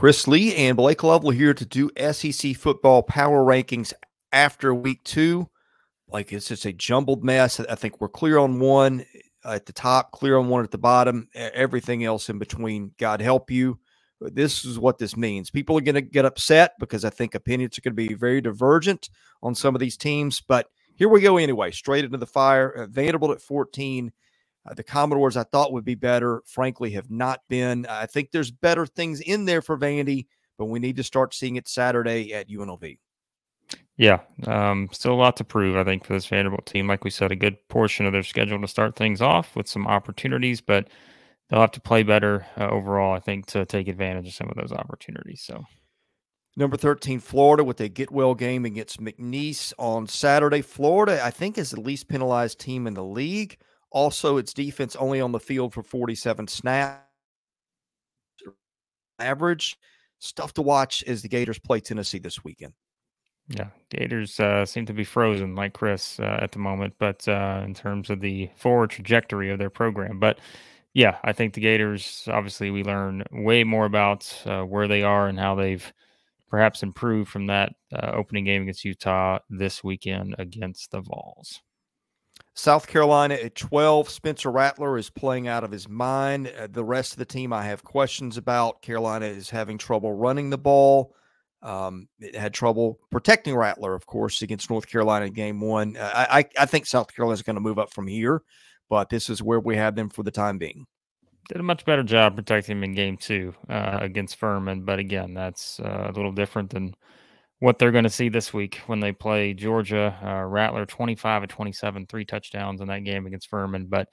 Chris Lee and Blake Lovell here to do SEC football power rankings after week 2. Like, it's just a jumbled mess. I think we're clear on one at the top, clear on one at the bottom, everything else in between. God help you. This is what this means. People are going to get upset because I think opinions are going to be very divergent on some of these teams. But here we go anyway, straight into the fire. Vanderbilt at 14. The Commodores I thought would be better, frankly, have not been. I think there's better things in there for Vandy, but we need to start seeing it Saturday at UNLV. Yeah, still a lot to prove, I think, for this Vanderbilt team. Like we said, a good portion of their schedule to start things off with some opportunities, but they'll have to play better overall, I think, to take advantage of some of those opportunities. So, Number 13, Florida, with a get-well game against McNeese on Saturday. Florida, I think, is the least penalized team in the league. Also, its defense only on the field for 47 snaps. Average. Stuff to watch as the Gators play Tennessee this weekend. Yeah, Gators seem to be frozen, like Chris, at the moment, but in terms of the forward trajectory of their program. But yeah, I think the Gators, obviously, we learn way more about where they are and how they've perhaps improved from that opening game against Utah this weekend against the Vols. South Carolina at 12. Spencer Rattler is playing out of his mind. The rest of the team I have questions about. Carolina is having trouble running the ball. It had trouble protecting Rattler, of course, against North Carolina in game 1. I think South Carolina is going to move up from here, but this is where we have them for the time being. Did a much better job protecting him in game 2 against Furman. But again, that's a little different than what they're going to see this week when they play Georgia. Rattler 25 of 27, 3 touchdowns in that game against Furman. But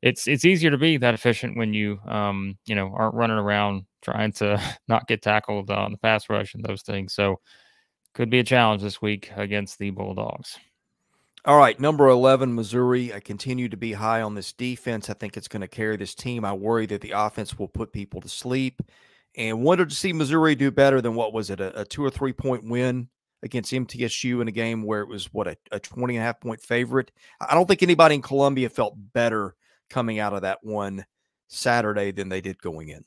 it's easier to be that efficient when you aren't running around trying to not get tackled on the pass rush and those things. So could be a challenge this week against the Bulldogs. All right, number 11, Missouri. I continue to be high on this defense. I think it's going to carry this team. I worry that the offense will put people to sleep. And wanted to see Missouri do better than, what was it, a 2 or 3 point win against MTSU in a game where it was, a 20.5 point favorite. I don't think anybody in Columbia felt better coming out of that one Saturday than they did going in.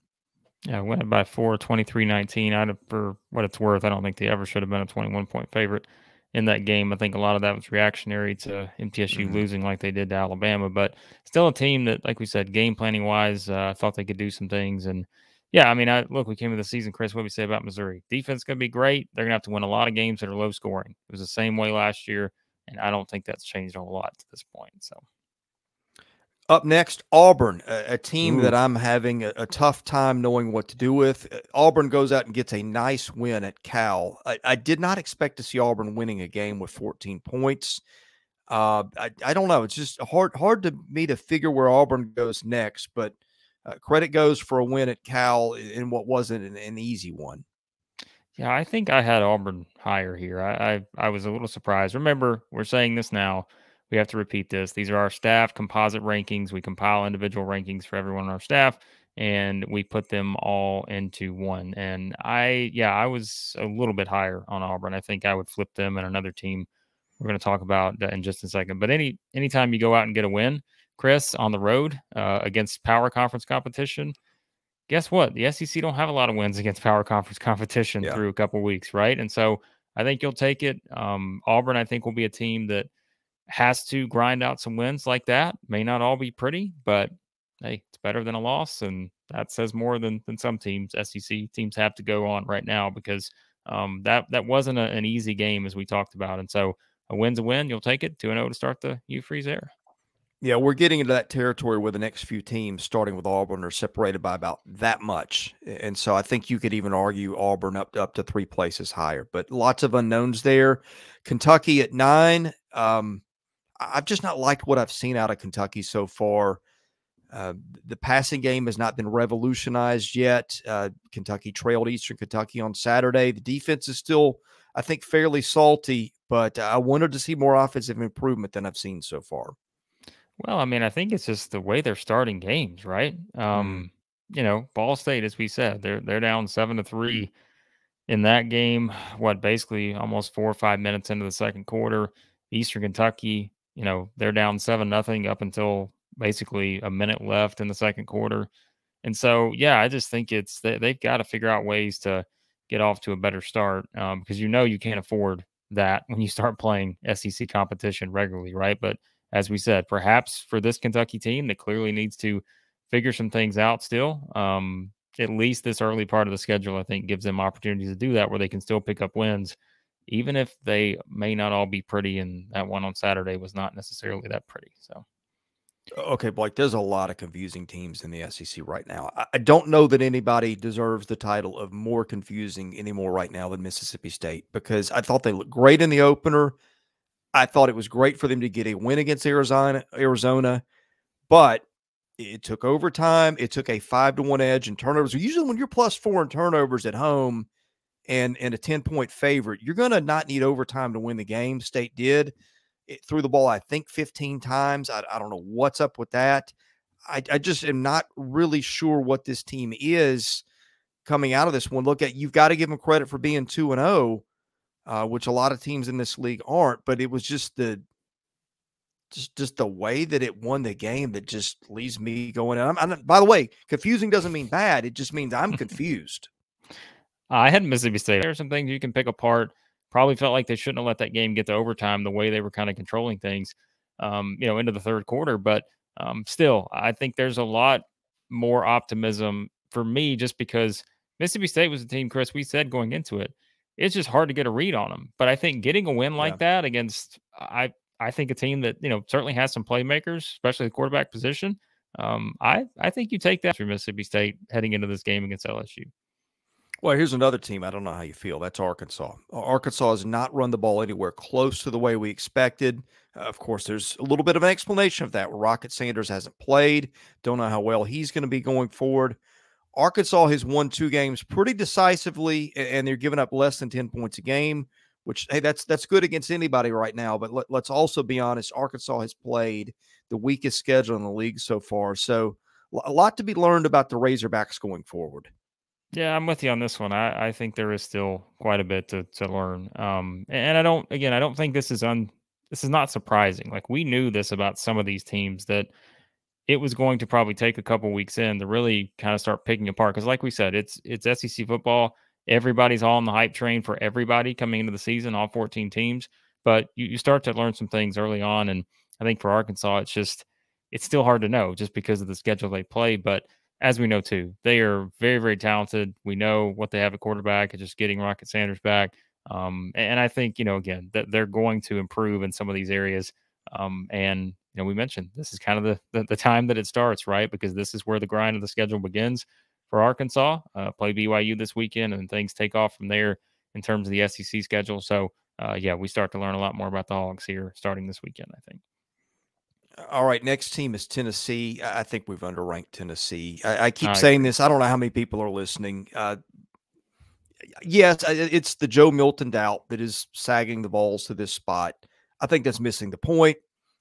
Yeah, went by 4, 23-19. For what it's worth, I don't think they ever should have been a 21-point favorite in that game. I think a lot of that was reactionary to MTSU losing like they did to Alabama, but still a team that, like we said, game planning wise, I thought they could do some things. And yeah, I mean, look, we came into the season, Chris, what we say about Missouri. Defense is going to be great. They're going to have to win a lot of games that are low scoring. It was the same way last year, and I don't think that's changed a whole lot to this point. So, up next, Auburn, a team that I'm having a tough time knowing what to do with. Auburn goes out and gets a nice win at Cal. I did not expect to see Auburn winning a game with 14 points. I don't know. It's just hard to me to figure where Auburn goes next, but credit goes for a win at Cal in what wasn't an easy one. Yeah, I think I had Auburn higher here. I was a little surprised. Remember, we're saying this now. We have to repeat this. These are our staff composite rankings. We compile individual rankings for everyone on our staff, and we put them all into one. And I was a little bit higher on Auburn. I think I would flip them and another team we're going to talk about in just a second. But anytime you go out and get a win, Chris, on the road against power conference competition, guess what? The SEC don't have a lot of wins against power conference competition through a couple weeks, right? And so I think you'll take it. Auburn, I think, will be a team that has to grind out some wins like that. May not all be pretty, but hey, it's better than a loss, and that says more than some teams. SEC teams have to go on right now because that wasn't an easy game, as we talked about. And so a win's a win. You'll take it 2-0 to start the U-Freeze era. Yeah, we're getting into that territory where the next few teams, starting with Auburn, are separated by about that much. And so I think you could even argue Auburn up to 3 places higher. But lots of unknowns there. Kentucky at 9. I've just not liked what I've seen out of Kentucky so far. The passing game has not been revolutionized yet. Kentucky trailed Eastern Kentucky on Saturday. The defense is still, I think, fairly salty, but I wanted to see more offensive improvement than I've seen so far. Well, I mean, I think it's just the way they're starting games, right? Ball State, as we said, they're down 7-3 in that game. Basically almost 4 or 5 minutes into the second quarter. Eastern Kentucky, they're down 7-0 up until basically a minute left in the second quarter. And so, yeah, I just think they've got to figure out ways to get off to a better start, because you can't afford that when you start playing SEC competition regularly, right? But as we said, perhaps for this Kentucky team that clearly needs to figure some things out still, at least this early part of the schedule, I think, gives them opportunities to do that where they can still pick up wins, even if they may not all be pretty. And that one on Saturday was not necessarily that pretty. So. Okay, Blake, there's a lot of confusing teams in the SEC right now. I don't know that anybody deserves the title of more confusing anymore right now than Mississippi State, because I thought they looked great in the opener. I thought it was great for them to get a win against Arizona, but it took overtime. It took a 5-1 edge in turnovers. Usually when you're +4 in turnovers at home and a 10-point favorite, you're going to not need overtime to win the game. State did. It threw the ball, I think, 15 times. I don't know what's up with that. I just am not really sure what this team is coming out of this one. Look, you've got to give them credit for being 2-0, which a lot of teams in this league aren't. But it was just the way that it won the game that just leaves me going. And by the way, confusing doesn't mean bad. It just means I'm confused. I had Mississippi State. There are some things you can pick apart. Probably felt like they shouldn't have let that game get to overtime the way they were kind of controlling things, into the third quarter. But still, I think there's a lot more optimism for me just because Mississippi State was a team, Chris, we said going into it, it's just hard to get a read on them. But I think getting a win like that against, I think a team that, certainly has some playmakers, especially the quarterback position. I think you take that for Mississippi State heading into this game against LSU. Well, here's another team. I don't know how you feel. That's Arkansas. Arkansas has not run the ball anywhere close to the way we expected. Of course, there's a little bit of an explanation of that. Where Rocket Sanders hasn't played. Don't know how well he's going to be going forward. Arkansas has won 2 games pretty decisively, and they're giving up less than 10 points a game, which, hey, that's good against anybody right now. But let's also be honest. Arkansas has played the weakest schedule in the league so far. So a lot to be learned about the Razorbacks going forward. Yeah, I'm with you on this one. I think there is still quite a bit to learn. And I don't think this is not surprising. Like, we knew this about some of these teams, that it was going to probably take a couple weeks in to really kind of start picking apart. Because like we said, it's SEC football. Everybody's all on the hype train for everybody coming into the season, all 14 teams. But you start to learn some things early on. And I think for Arkansas, it's still hard to know just because of the schedule they play. But as we know, too, they are very, very talented. We know what they have at quarterback. It's just getting Rocket Sanders back. And I think, again, that they're going to improve in some of these areas. And, we mentioned this is kind of the time that it starts, right? Because this is where the grind of the schedule begins for Arkansas. Play BYU this weekend, and things take off from there in terms of the SEC schedule. So, we start to learn a lot more about the Hogs here starting this weekend, I think. All right, next team is Tennessee. I think we've underranked Tennessee. I keep saying this. I don't know how many people are listening. Yes, it's the Joe Milton doubt that is sagging the balls to this spot. I think that's missing the point.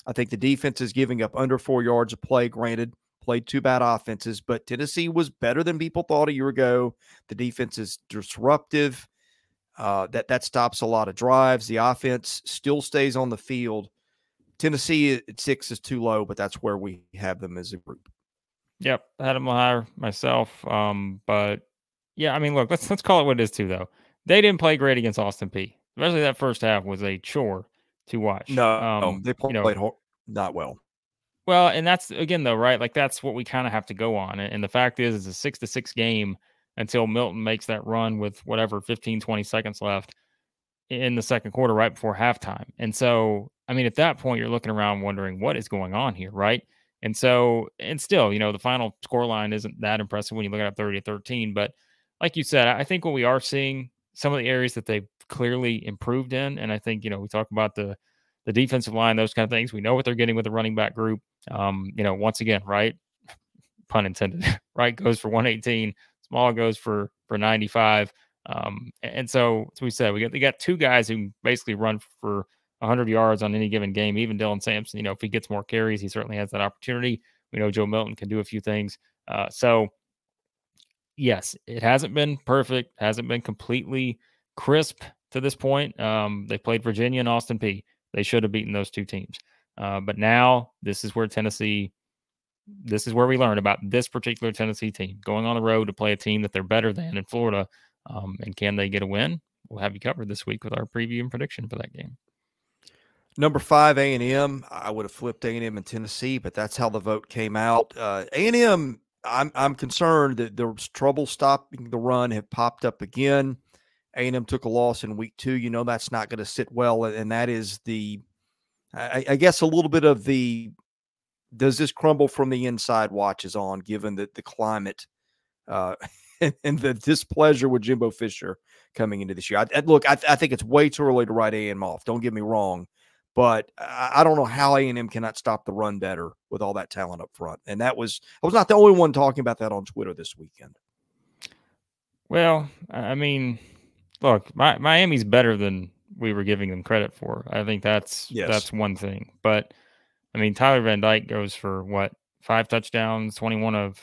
I think the defense is giving up under 4 yards of play. Granted, played 2 bad offenses, but Tennessee was better than people thought a year ago. The defense is disruptive. That stops a lot of drives. The offense still stays on the field. Tennessee at 6 is too low, but that's where we have them as a group. Yep, had them higher myself. But yeah, I mean, look, let's call it what it is too, though. They didn't play great against Austin Peay. Especially that first half was a chore to watch. No, they played not well. Well, and that's, again, though, right? Like, that's what we kind of have to go on. And the fact is, it's a 6-6 game until Milton makes that run with whatever 15, 20 seconds left in the second quarter, right before halftime. And so, I mean, at that point, you're looking around wondering what is going on here, right? And so, and still, the final scoreline isn't that impressive when you look at 30-13. But like you said, I think what we are seeing, some of the areas that they've clearly improved in, and I think, we talk about the defensive line, those kind of things. We know what they're getting with the running back group. Once again, right? Pun intended, right? Goes for 118. Small goes for 95. And so, as we said, we got 2 guys who basically run for 100 yards on any given game. Even Dylan Sampson, if he gets more carries, he certainly has that opportunity. We know Joe Milton can do a few things. So, yes, it hasn't been perfect, hasn't been completely crisp to this point. They played Virginia and Austin Peay. They should have beaten those 2 teams. But now this is where Tennessee this is where we learn about this particular Tennessee team going on the road to play a team that they're better than in Florida. And can they get a win? We'll have you covered this week with our preview and prediction for that game. Number 5, A&M. I would have flipped A&M in Tennessee, but that's how the vote came out. A&M, I'm concerned that there's trouble stopping the run have popped up again. A&M took a loss in week 2. You know that's not going to sit well, and that is I guess a little bit of the does this crumble from the inside watch is on, given that the climate and the displeasure with Jimbo Fisher coming into this year. I think it's way too early to write A&M off. Don't get me wrong. But I don't know how A&M cannot stop the run better with all that talent up front. And I was not the only one talking about that on Twitter this weekend. Well, I mean, look, Miami's better than we were giving them credit for. I think that's one thing. But, I mean, Tyler Van Dyke goes for, 5 touchdowns, 21 of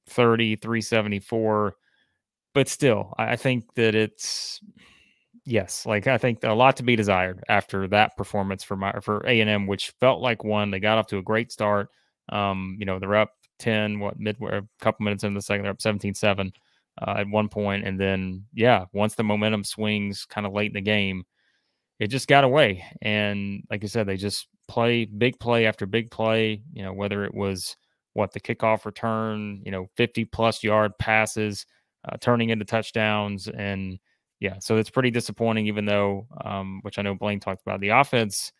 30, 374. But still, I think that it's – yes, I think a lot to be desired after that performance for A&M, which felt like one. They got off to a great start. They're up 10, midway, a couple minutes into the second, they're up 17-7 at one point. And then, once the momentum swings kind of late in the game, it just got away. And like I said, they just play big play after big play, whether it was the kickoff return, 50-plus yard passes, turning into touchdowns. And so it's pretty disappointing, even though, which I know Blaine talked about, the offense,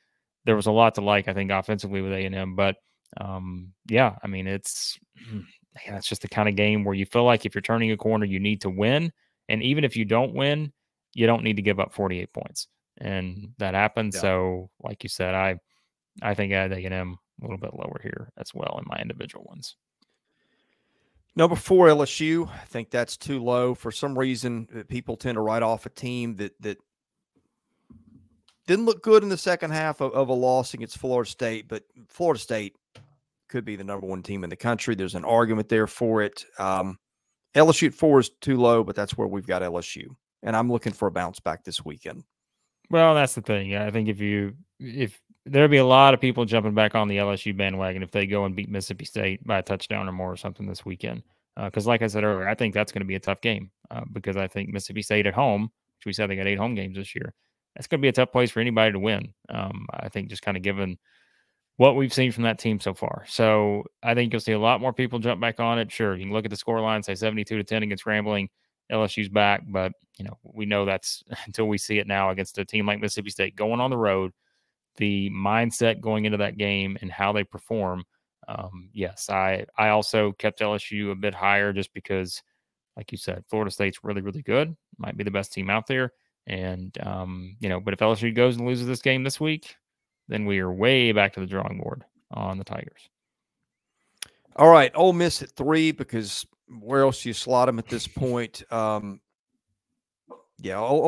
there was a lot to like, I think, offensively with A&M. But, I mean, it's just the kind of game where you feel like if you're turning a corner, you need to win. And even if you don't win, you don't need to give up 48 points. And that happened. Yeah. So, like you said, I think I had A&M a little bit lower here as well in my individual ones. Number 4, LSU. I think that's too low. For some reason, people tend to write off a team that didn't look good in the second half of a loss against Florida State, but Florida State could be the number 1 team in the country. There's an argument there for it. LSU at 4 is too low, but that's where we've got LSU. And I'm looking for a bounce back this weekend. Well, that's the thing. I think if there'll be a lot of people jumping back on the LSU bandwagon if they go and beat Mississippi State by a touchdown or more or something this weekend. Because like I said earlier, I think that's going to be a tough game because I think Mississippi State at home, which we said they got 8 home games this year, that's going to be a tough place for anybody to win. I think just kind of given what we've seen from that team so far. So I think you'll see a lot more people jump back on it. Sure, you can look at the scoreline, say 72-10 against Grambling. LSU's back, but we know that's until we see it now against a team like Mississippi State going on the road, the mindset going into that game and how they perform. Yes, I also kept LSU a bit higher just because, like you said, Florida State's really, really good, might be the best team out there. And, but if LSU goes and loses this game this week, then we are way back to the drawing board on the Tigers. All right, Ole Miss at 3 because where else do you slot them at this point? Ole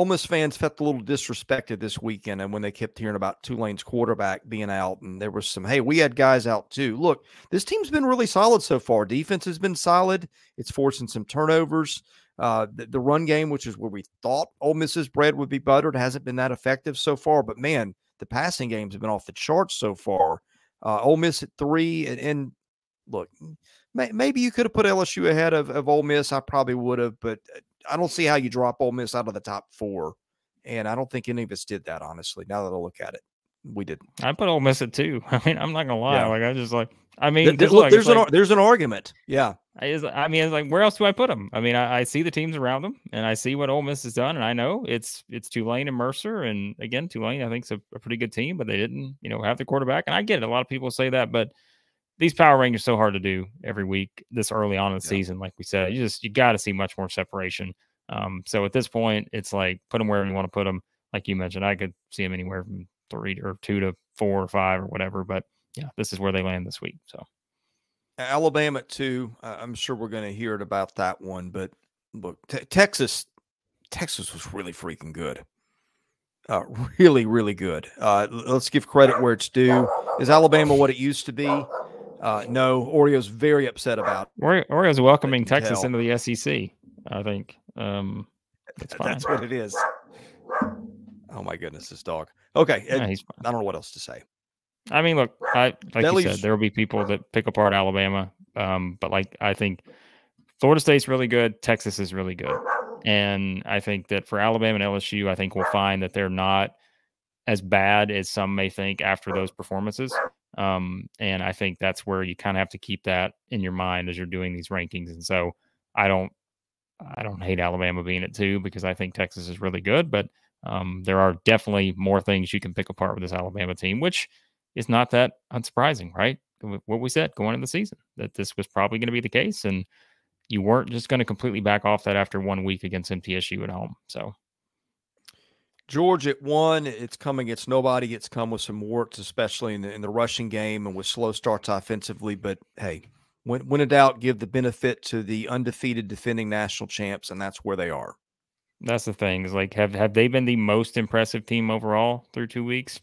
Miss fans felt a little disrespected this weekend, and when they kept hearing about Tulane's quarterback being out, and there was some, hey, we had guys out too. Look, this team's been really solid so far. Defense has been solid. It's forcing some turnovers. The run game, which is where we thought Ole Miss's bread would be buttered, hasn't been that effective so far. But, man, the passing games have been off the charts so far. Ole Miss at 3, and look, maybe you could have put LSU ahead of Ole Miss. I probably would have, but I don't see how you drop Ole Miss out of the top 4. And I don't think any of us did that, honestly. Now that I look at it, we didn't. I put Ole Miss at 2. I mean, I'm not going to lie. Yeah. There's an argument. Yeah. It's like, where else do I put them? I mean, I see the teams around them, and I see what Ole Miss has done, and I know it's Tulane and Mercer. And, again, Tulane, I think, is a pretty good team, but they didn't, have the quarterback. And I get it. A lot of people say that, but these power rankings are so hard to do every week this early on in the season. Like we said, you got to see much more separation. So at this point, it's like put them wherever you want to put them. Like you mentioned, I could see them anywhere from 3 or 2 to 4 or 5 or whatever. But this is where they land this week. So Alabama at 2. I'm sure we're going to hear it about that one. But look, Texas was really freaking good. Really, really good. Let's give credit where it's due. Is Alabama what it used to be? No, Oreo's very upset about it. Oreo's welcoming Texas into the SEC, I think. That's fine. That's what it is. Oh, my goodness, this dog. Okay. He's fine. I don't know what else to say. I mean, look, like That you said, leaves there will be people that pick apart Alabama. But like, I think Florida State's really good. Texas is really good. And I think that for Alabama and LSU, I think we'll find that they're not as bad as some may think after those performances. And I think that's where you kind of have to keep that in your mind as you're doing these rankings. And so I don't I don't hate Alabama being at 2 because I think Texas is really good, but there are definitely more things you can pick apart with this Alabama team, which is not that unsurprising, right? What we said going into the season, that this was probably going to be the case, and you weren't just going to completely back off that after 1 week against MTSU at home. So Georgia at 1. It's come against nobody. It's come with some warts, especially in the rushing game and with slow starts offensively. But hey, when in doubt, give the benefit to the undefeated defending national champs, and that's where they are. that's the thing is like, have they been the most impressive team overall through 2 weeks?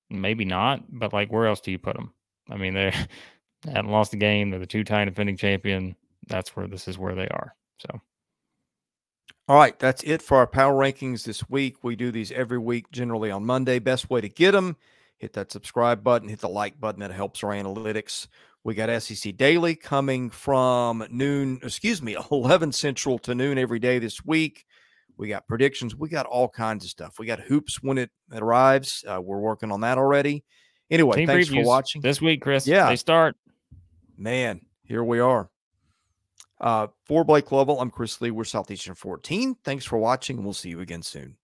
Maybe not, but like, where else do you put them? I mean, they hadn't lost a game. They're the two-time defending champion. This is where they are. So. All right, that's it for our power rankings this week. We do these every week, generally on Monday. Best way to get them, hit that subscribe button, hit the like button. That helps our analytics. We got SEC Daily coming from 11 Central to noon every day this week. We got predictions. We got all kinds of stuff. We got hoops when it arrives. We're working on that already. Anyway, Team thanks for previews watching. this week, Chris. Yeah. They start. Man, here we are. For Blake Lovell, I'm Chris Lee. We're Southeastern 14. Thanks for watching, and we'll see you again soon.